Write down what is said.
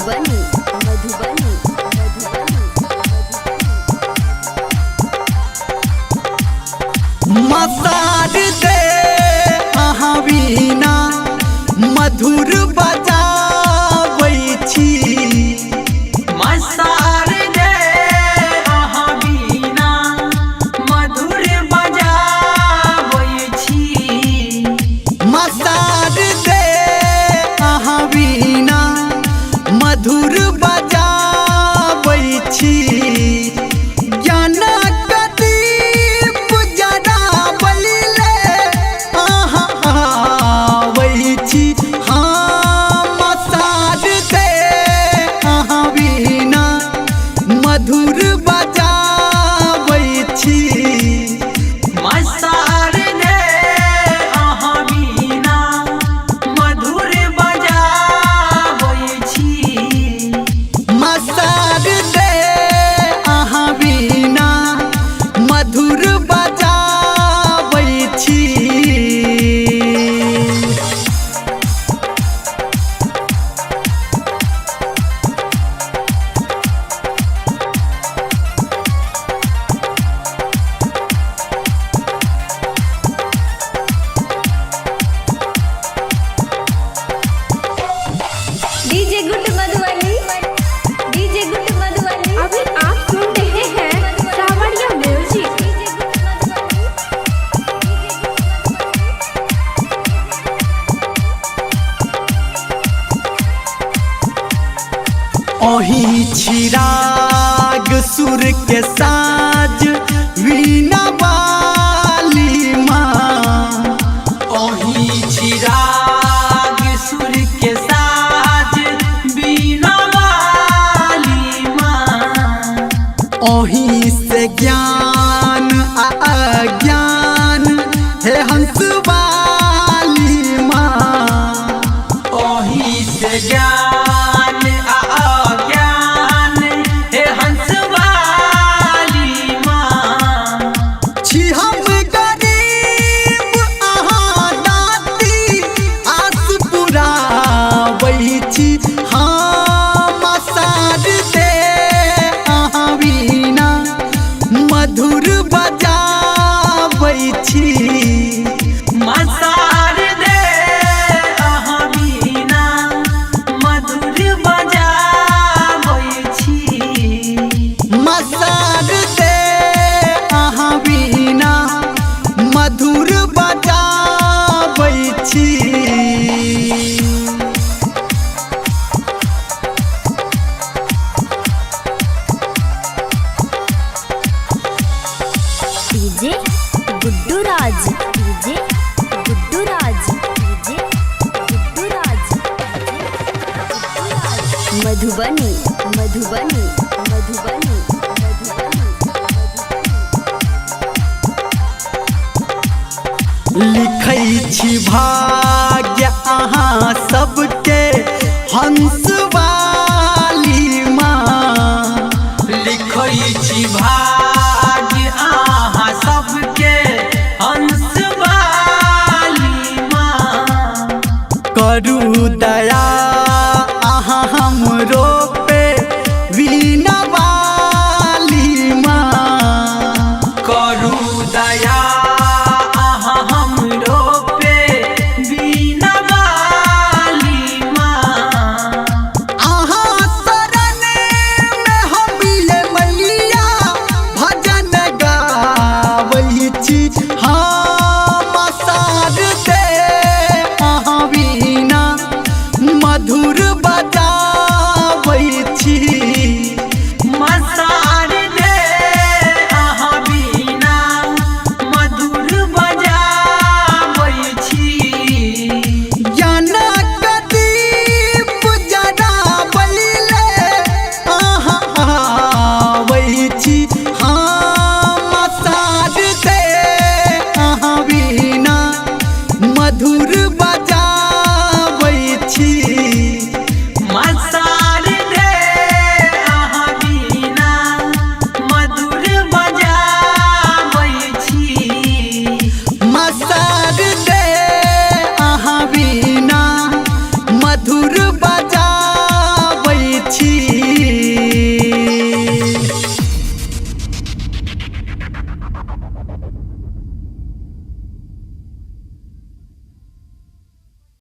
मधुबनी मधुबनी मसार दे अहाँ बिना मधुर बजाबै छी। मसार दे अहाँ बिना मधुर बजाबै छी। मसार दे अहाँ बिना मधुर बजाबै छी। मधुर बजाबै छी। मसार दे अहाँ बिना मधुर बजाबै छी। मसार दे अहाँ बिना मधुर बजाबै छी। DJ good Madhubani DJ good Madhubani. अभी आप सुन रहे हैं सावरिया म्यूजिक। ओही चिराग सुर के साज वीणा वाली माँ। ओही चिराग सुर के साज बीना वाली माँ। ओही से ज्ञान अज्ञान है हंस वाली माँ। ओही से ज्ञान अज्ञान है हंस वाली माँ। छी हम गरीब अहाँ दाती आस पुराबै छी। हाँ मसार दे अहाँ बिना मधुर बजाबै छी। मसार दे अहाँ बिना मधुर बजाबै छी। मसार दे अहाँ बिना मधुर बजाबै छी। डीजे गुड्डू राज डीजे गुड्डू राज डीजे गुड्डू राज मधुबनी मधुबनी मधुबनी मधुबनी। लिखै छी भाग्य अहाँ सबके हंस वाली माँ। लिखै छी भाग्य अहाँ सबके हंस वाली माँ। करू दया